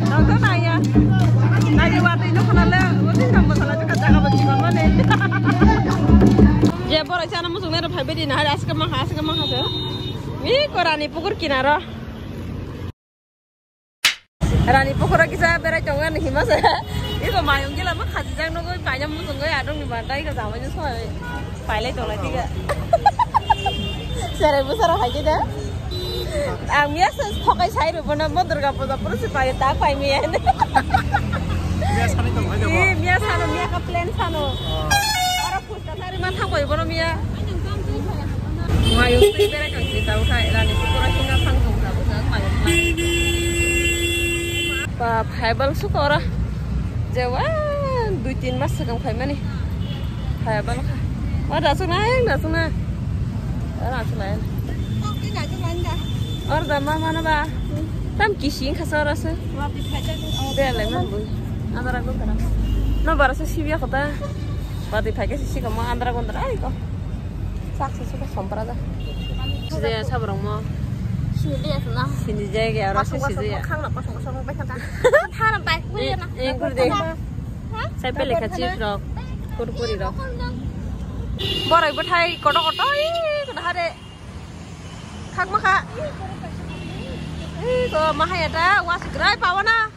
Nonton nanya. Nanya waktu itu kenalnya, waktu itu masalah juga jaga baju mana nih. Ya boleh cara musuhnya udah habis di nah asik mah tuh. Ini korani pukur kinaro. Rani pukur kita berecongan himas ya. Ini kok mayung gila mah kasih jangan nunggu banyak musuh gue adong di bantai ke sama aja soalnya. Pilot oleh tiga. Seribu sarah aja dah. Angnya pakai cair benar motor kapal terus supaya tak pakai mie. Mia sana itu mana? Iya mie sana mie ke plan sana. Orang pusat hari mana kau ibu mie. Mayung itu berekan kita ukai Rani pukur hingga panggung tak pusat mayung. Pak Hebel suka orang Jawa 2-3 mas sekarang Hebel nih. Hebel kah? Oh dah sunai. Dah sunai. Orang dah mana bah? Tam kising kasar rasa. Dia lemah bu. Antara aku kerana. No barasa sih biar kata. Badi pakai sih kamu antara aku antara kok. Saksa suka sompra dah. Sudah sabar mau. Sini jaga orang sini ya. Yang kurdi. Saya pilih kecil rok, kurkuri rok. Borai berthai kodok kena hari. Kak maka. Kau mahal ada was gerai pawana.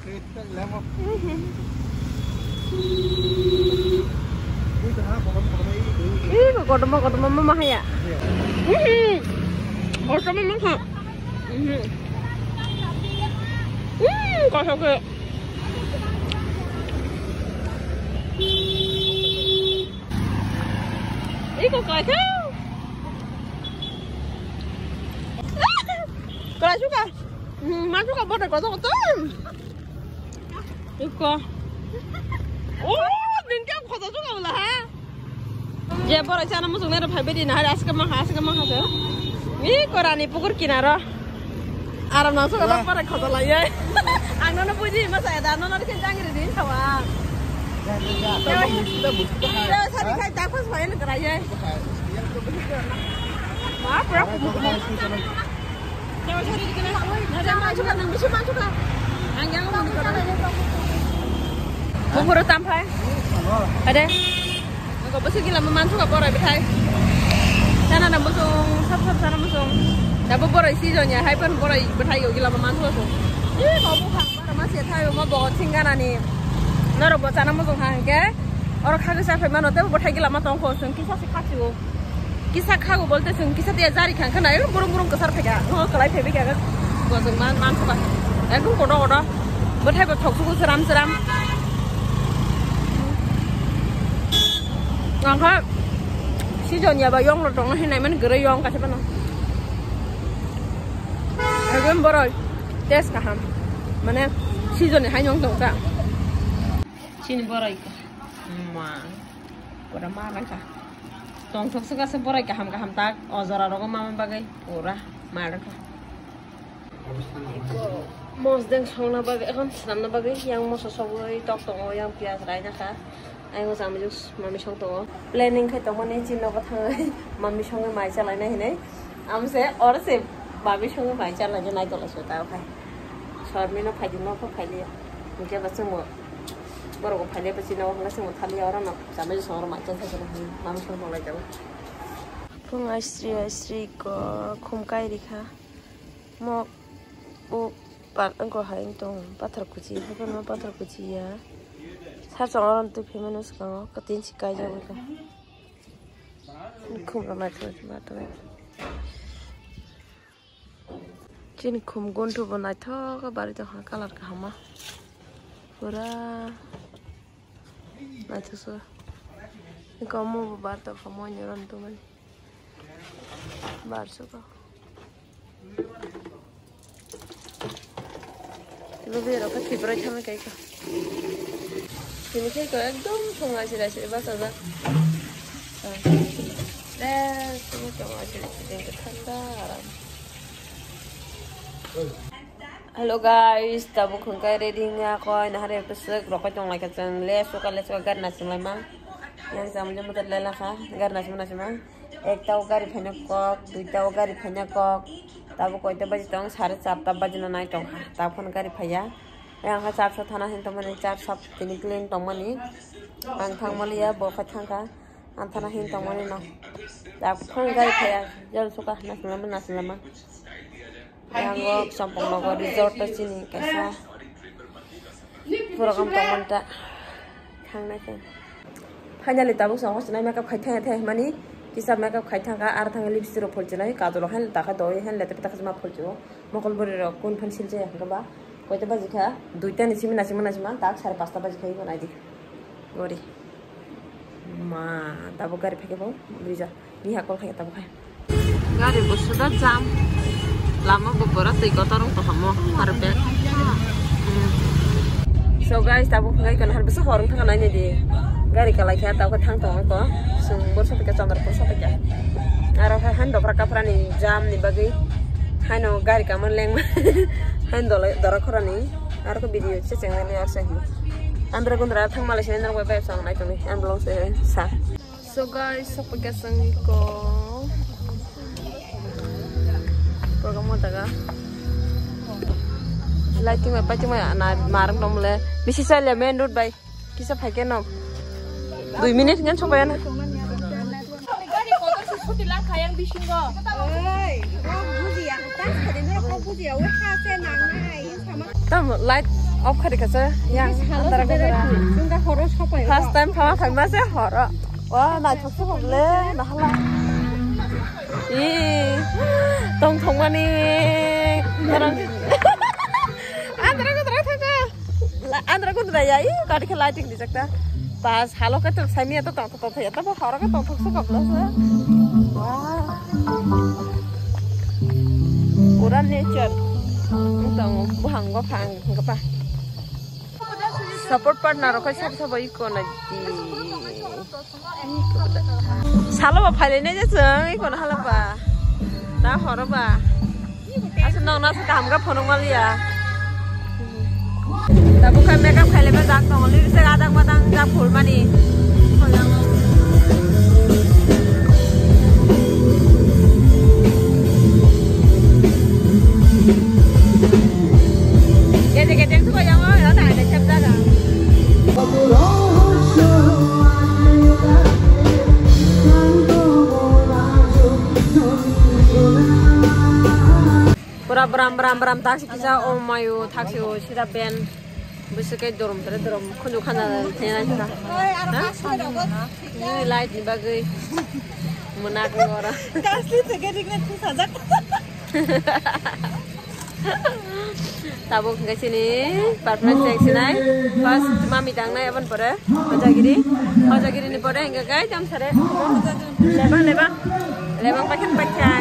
Kodok mama mahal ya. Kodok mama mahal. Kau ke Iko kau Kau suka? Masuk ke bodoh kotor. Iko. Oh, bintang kotor suka lah. Ya bodoh cara musuhnya udah habis di nah asik mah tuh. Ini korani pukur kinaro. Aram langsung ke tempat kotor lah ya. Angno puji masa ada angno nanti kencang di sawah. Ya, saya kayak takut saya nak kerja. Maaf ya. Jangan cari di kena. Ada maju kan, bisa maju kan. Angin lu di kerja. Bubur tampai. Ada. Engkau besok gila memantu apa orang berhai. Sana ada musung, sab sana musung. Dapat borai seasonnya, hai pun borai berhai gila memantu tu. Ih, kau bukan, baru masih tahu mau bawa tinggal ni. Naro buat sana musung hangke, orang kagak siapa mana tu buat lagi lama tong kosong, kisah si kacu, kisah kagak bolte sung, kisah dia jari kan, karena itu burung kesar peka, no kelai peka kan, kosong man sebab, aku kodoh, buat lagi buat suku seram, ngangkat, si Johnya bayong lo dong, ini mana gerai yong kasih mana, aku emboroi, tes kaham, mana si Johnya hanyong dong tak. Sini borai ka, kurang marah ka. Tong sok suka seborai kaham tak, ozora rogo mama bagai, kurang marah ka. Mos deng songna bagai, kan senamna bagai, yang mos sosoi tok tongo yang pias rai ka. Ayo sama jus mami song tongo. Planning kai tongo nih cina batang, mami songnya mai calai nih ini. Amse or se babi songnya mai calai aja naik tolas betah kai. Soal mina pagi mau apa kali ya, mungkin pasti mau. Baru kau pilih pasti nak orang semua thali orang nak sampai jauh orang macam saya cakap ni, mama semua mulai jauh. Pung astri ko kumkai dikha, mau pat engkau hai tong pathar kuci, apa nama pathar kuci ya? Satu orang tu pemain sekarang ketin cikai jauh kan. Kum ramai tu cuma tu. Jadi kum gontu banai tu ke bari tu kalar kahama. Pura nah itu so kamu berbarta kamu nyoran tuh man bar suka itu biar apa sih beracun kayak kah ini kayak ekdom pengasih hasil bahasa dah semua pengasih yang ketanda Halo guys, tabu kungkai ready nya koi nah hari pesek rokok cong lagi ceng les suka gar nasi lemang yang sama jam betul lelah kah gar nasi mang ek tahu gari banyak kok dua tahu gari banyak kok tabu koi tu baju tong 7:30 baju na naik tong tabu gari banyak yang kacap thana hin tomani char sap tini clean tomani ang thangmalia bo khathangka ang thana hin tomani no ta phang gai khaya jal suka naslama yang go sampong no resort ta sini kaisa program tomanta thangna ke finally tabu song sinai makeup khaithang the mani kisa makeup khaithangka ar thang lipstick ro phulchilai kadolo han taka doi han lete pita khama phulchu mokol bori ro kun phan silje hangba koita baji kha duita ni simina tak 5:30 baji khai banai di gori ma tabu gari pheke bo brija ni hakol khai tabu khai gari bosuda jam lama bobora tei kotorong to hamo harbe so guys tabu khai kan harbe so horong thanga nai di gari kalai kha tabu thang to ko sung borsa pika chamar borsa pika aro han do prakapra ni jam ni bagi hano gari kaman leng han do dara khorani aro ko video che chengani ar sahi andra gundra thang malaysia nang web sang nai tumi am belong se sa so guys so pika sang ko program daga lighting ma pachi ma na marang domle bisi sale main road by kisa phake no 2 minute ngan choba na gari kotor se chuti lang khayang bisingo oi ko bujiya ta khadin ro ko bujiya we ha se nang nai sama tam light off khari ka sa yang andara ko ra sunga horo sopai first time pha phama se horo wa na choksu hoble na hala 이 동통만이 나랑 안드라고 들어야 이 가리게 라이팅 디작다 pas halo ka tuk sami ato tong to ya ta bo hara ka tong su kapla sa wah pura nature tong buhang go phang ka pa support partner ko sab sab i ko na ji salo ba phale ne je sang i ko na hala ba ta hora ba asa nong na sa kam ka phonong wali ya ta bu khai makeup khai le ba jak tong li se adang madang jak phul mani khoyang gede tu yang mau ya tak ada chapter dah pura beram taksi kita oh mayu taksi oh sida ben besok dorong kunjuk kana tena kita ini light ni bagai menak orang kasih segediknya tu saja tabuk ke sini performance cek sini pas mami dang nai aban pore hojagiri ni pore hingga guys jam sare lebang pakai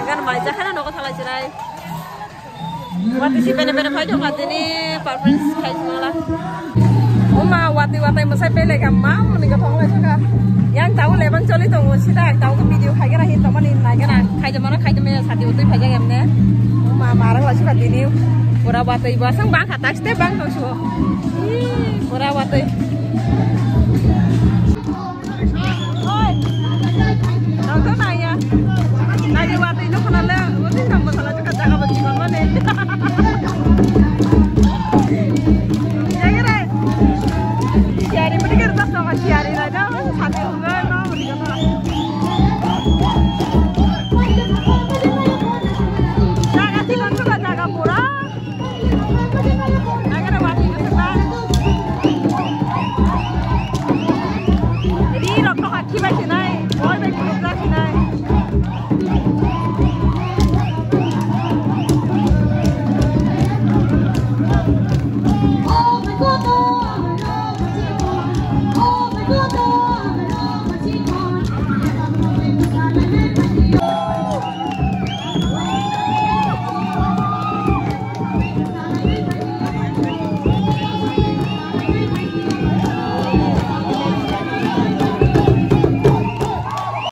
kan maja kana noko thala cirai wati si bene phajo katini performance khai mala oma wati masai pele kam mam ni ka thong lai saka yang tahu lebang choli to sida tahu ke video khai gara hin tomani nai gara khai jamana khai jame sati utui phaja gamne oma marang lai saka tini pura wati basang bang khatak ste bang to so pura wati